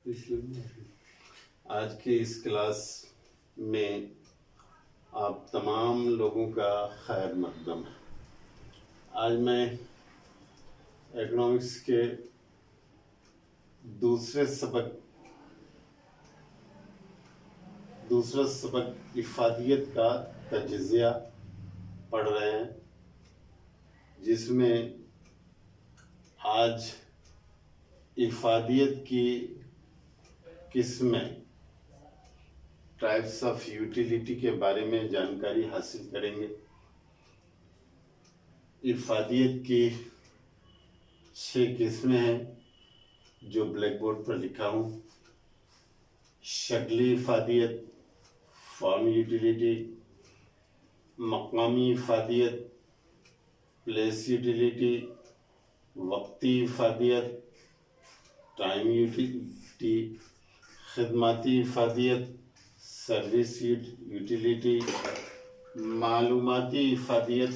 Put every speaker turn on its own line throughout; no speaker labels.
آج کے اس کلاس میں آپ تمام لوگوں کا خیر مقدم ہے۔ آج میں اکنامکس کے دوسرا سبق افادیت کا تجزیہ پڑھ رہے ہیں، جس میں آج افادیت کی قسمیں ٹائپس آف یوٹیلیٹی کے بارے میں جانکاری حاصل کریں گے۔ افادیت کی 6 قسمیں ہیں جو بلیک بورڈ پر لکھا ہوں۔ شکلی افادیت، فارم یوٹیلیٹی، مقامی افادیت، پلیس یوٹیلیٹی، وقتی افادیت، ٹائم یوٹیلیٹی، خدماتی افادیت، سروس یوٹیلیٹی، معلوماتی افادیت،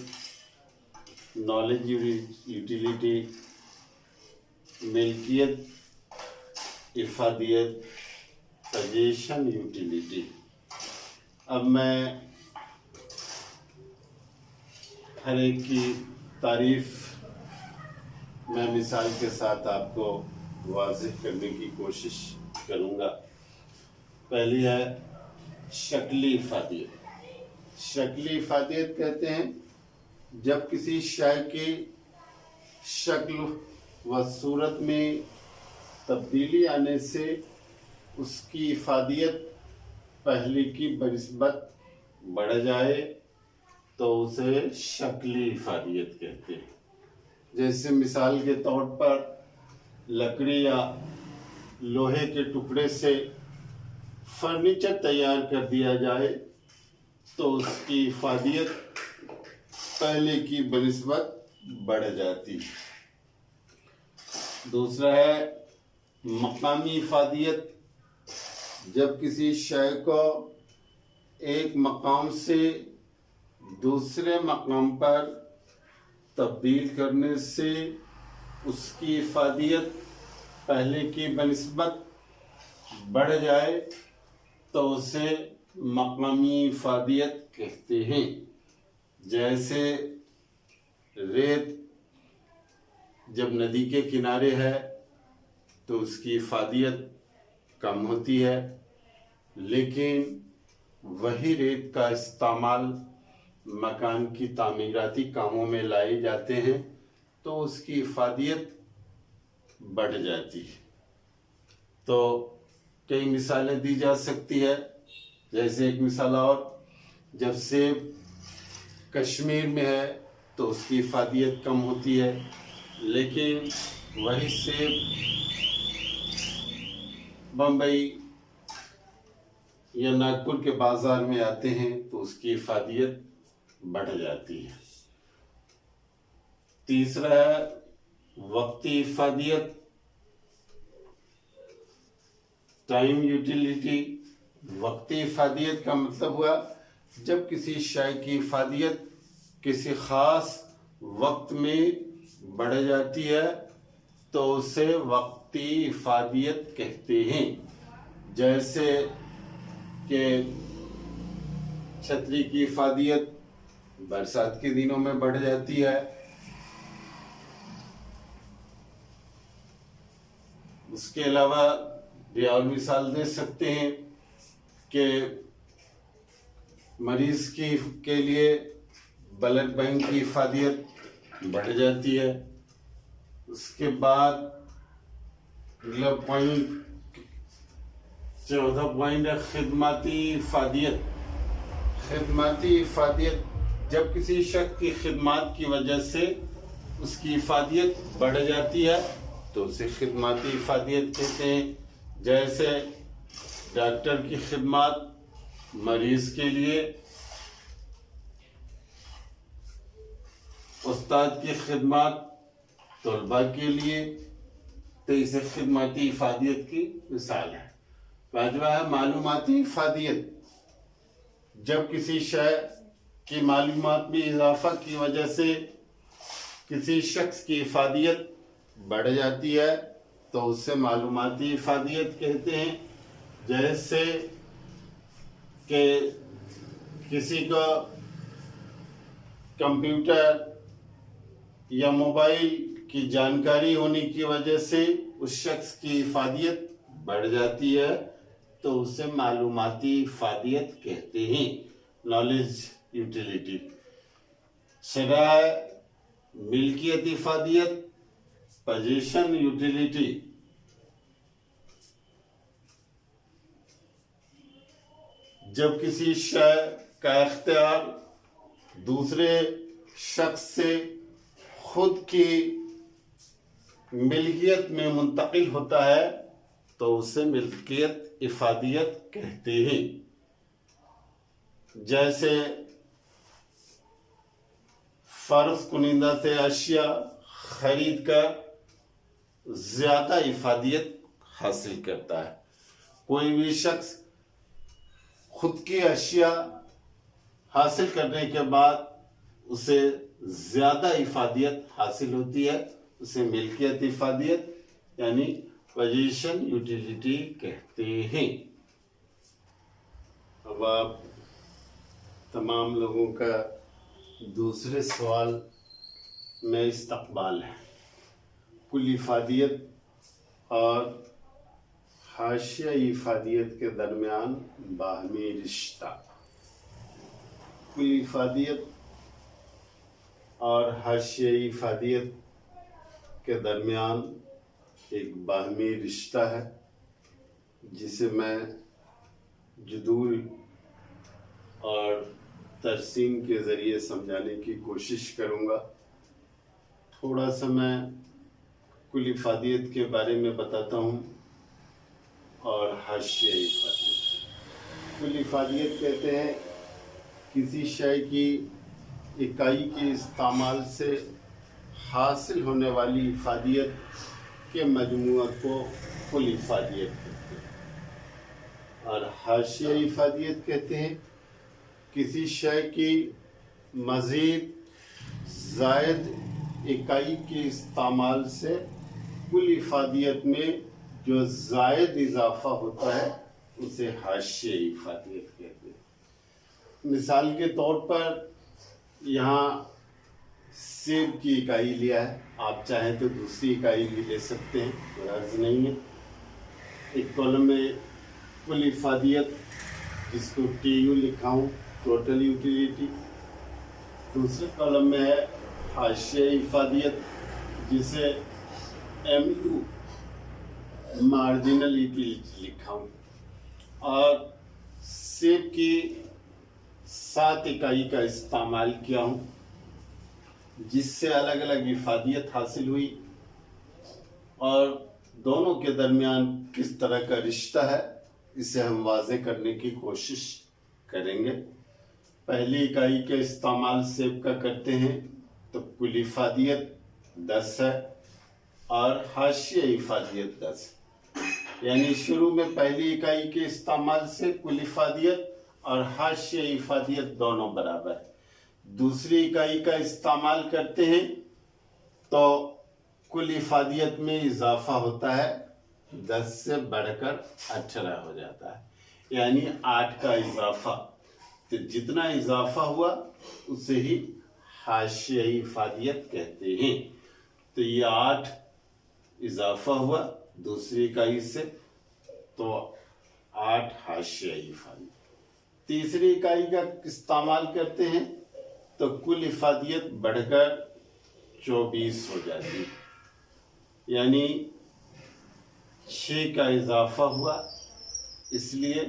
نالج یوٹیلیٹی، ملکیت افادیت، پوزیشن یوٹیلیٹی۔ اب میں ہر ایک کی تعریف میں مثال کے ساتھ آپ کو واضح کرنے کی کوشش کروں گا۔ پہلی ہے شکلی افادیت۔ شکلی افادیت کہتے ہیں جب کسی شے کی شکل و صورت میں تبدیلی آنے سے اس کی افادیت پہلے کی بنسبت بڑھ جائے تو اسے شکلی افادیت کہتے ہیں۔ جیسے مثال کے طور پر لکڑی یا لوہے کے ٹکڑے سے فرنیچر تیار کر دیا جائے تو اس کی افادیت پہلے کی بنسبت بڑھ جاتی ہے۔ دوسرا ہے مقامی افادیت۔ جب کسی شے کو ایک مقام سے دوسرے مقام پر تبدیل کرنے سے اس کی افادیت پہلے کی بنسبت بڑھ جائے تو اسے مقامی افادیت کہتے ہیں۔ جیسے ریت جب ندی کے کنارے ہے تو اس کی افادیت کم ہوتی ہے، لیکن وہی ریت کا استعمال مکان کی تعمیراتی کاموں میں لائے جاتے ہیں تو اس کی افادیت بڑھ جاتی ہے۔ تو کئی مثالیں دی جا سکتی ہے، جیسے ایک مثال اور، جب سیب کشمیر میں ہے تو اس کی افادیت کم ہوتی ہے، لیکن وہی سیب بمبئی یا ناگپور کے بازار میں آتے ہیں تو اس کی افادیت بڑھ جاتی ہے۔ تیسرا ہے وقتی افادیت، ٹائم یوٹیلیٹی۔ وقتی افادیت کا مطلب ہوا جب کسی شے کی افادیت کسی خاص وقت میں بڑھ جاتی ہے تو اسے وقتی افادیت کہتے ہیں۔ جیسے کہ چھتری کی افادیت برسات کے دنوں میں بڑھ جاتی ہے۔ اس کے علاوہ بھی اور مثال دے سکتے ہیں کہ مریض کے لیے بلڈ بینک کی افادیت بڑھ جاتی ہے۔ اس کے بعد اگلا پوائنٹ 14 پوائنٹ ہے خدماتی افادیت۔ خدماتی افادیت جب کسی شخص کی خدمات کی وجہ سے اس کی افادیت بڑھ جاتی ہے تو اسے خدماتی افادیت کہتے ہیں۔ جیسے ڈاکٹر کی خدمات مریض کے لیے، استاد کی خدمات طلباء کے لیے، تو اسے خدماتی افادیت کی مثال ہے۔ پانچواں ہے معلوماتی افادیت۔ جب کسی شے کی معلومات میں اضافہ کی وجہ سے کسی شخص کی افادیت بڑھ جاتی ہے تو اسے معلوماتی افادیت کہتے ہیں. جیسے کہ کسی کو کمپیوٹر یا موبائل کی جانکاری ہونے کی وجہ سے اس شخص کی افادیت بڑھ جاتی ہے تو اسے معلوماتی افادیت کہتے ہیں. Knowledge utility. شرح ملکیت افادیت، پوزیشن یوٹیلیٹی. جب کسی شے کا اختیار دوسرے شخص سے خود کی ملکیت میں منتقل ہوتا ہے تو اسے ملکیت افادیت کہتے ہیں. جیسے فروخت کنندہ سے اشیاء خرید کر زیادہ افادیت حاصل کرتا ہے. کوئی بھی شخص خود کی اشیاء حاصل کرنے کے بعد اسے زیادہ افادیت حاصل ہوتی ہے، اسے ملکیت افادیت یعنی پوزیشن یوٹیلیٹی کہتے ہیں. اب آپ تمام لوگوں کا دوسرے سوال میں استقبال ہے. کل افادیت اور حاشیہ افادیت کے درمیان باہمی رشتہ. کل افادیت اور حاشیہ افادیت کے درمیان ایک باہمی رشتہ ہے جسے میں جدول اور ترسیم کے ذریعے سمجھانے کی کوشش کروں گا. تھوڑا سا میں کل افادیت کے بارے میں بتاتا ہوں اور حاشیہ افادیت. کل افادیت کہتے ہیں کسی شے کی اکائی کے استعمال سے حاصل ہونے والی افادیت کے مجموعہ کو کل افادیت کہتے ہیں. اور حاشیہ افادیت کہتے ہیں کسی شے کی مزید زائد اکائی کے استعمال سے کل افادیت میں جو زائد اضافہ ہوتا ہے اسے حاشیہ افادیت کہتے ہیں. مثال کے طور پر یہاں سیب کی اکائی لیا ہے، آپ چاہیں تو دوسری اکائی بھی لے سکتے ہیں، کوئی عرض نہیں ہے. ایک کالم میں کل افادیت جس کو ٹی یو لکھا ہوں ٹوٹل یوٹیلیٹی. دوسرے کالم میں ہے حاشیہ افادیت جسے ایم یو مارجنل یوٹیلیٹی لکھا ہوں. اور سیب کی 7 اکائی کا استعمال کیا ہوں جس سے الگ الگ افادیت حاصل ہوئی اور دونوں کے درمیان کس طرح کا رشتہ ہے اسے ہم واضح کرنے کی کوشش کریں گے. پہلی اکائی کے استعمال سیب کا کرتے ہیں تو کل افادیت 10 ہے اور حاشیہ افادیت 10. یعنی شروع میں پہلی اکائی کے استعمال سے کل افادیت اور حاشیہ افادیت دونوں برابر ہے. دوسری اکائی کا استعمال کرتے ہیں تو کل افادیت میں اضافہ ہوتا ہے، 10 سے بڑھ کر 18 ہو جاتا ہے، یعنی 8 کا اضافہ. تو جتنا اضافہ ہوا اسے ہی حاشیہ افادیت کہتے ہیں. تو یہ 8 اضافہ ہوا دوسری اکائی سے تو 8 حاشیہ افادیت. تیسری اکائی کا استعمال کرتے ہیں تو کل افادیت بڑھ کر 24 ہو جاتی ہے، یعنی 6 کا اضافہ ہوا اس لیے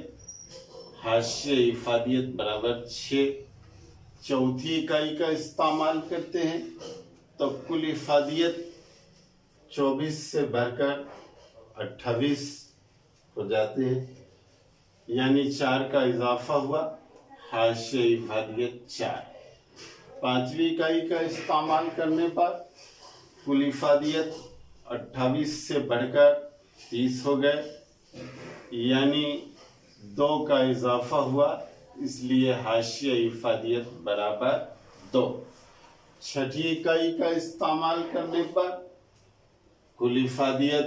حاشیہ افادیت برابر 6. چوتھی اکائی کا استعمال کرتے ہیں تو کل افادیت 24 سے بڑھ کر 28 ہو جاتے ہیں، یعنی 4 کا اضافہ ہوا حاشیہ افادیت 4. پانچویں اکائی کا استعمال کرنے پر کل افادیت 28 سے بڑھ کر 30 ہو گئے، یعنی 2 کا اضافہ ہوا اس لیے حاشیہ افادیت برابر 2. چھٹی اکائی کا استعمال کرنے پر کل افادیت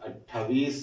28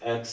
x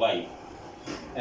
y।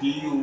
TU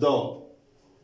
2,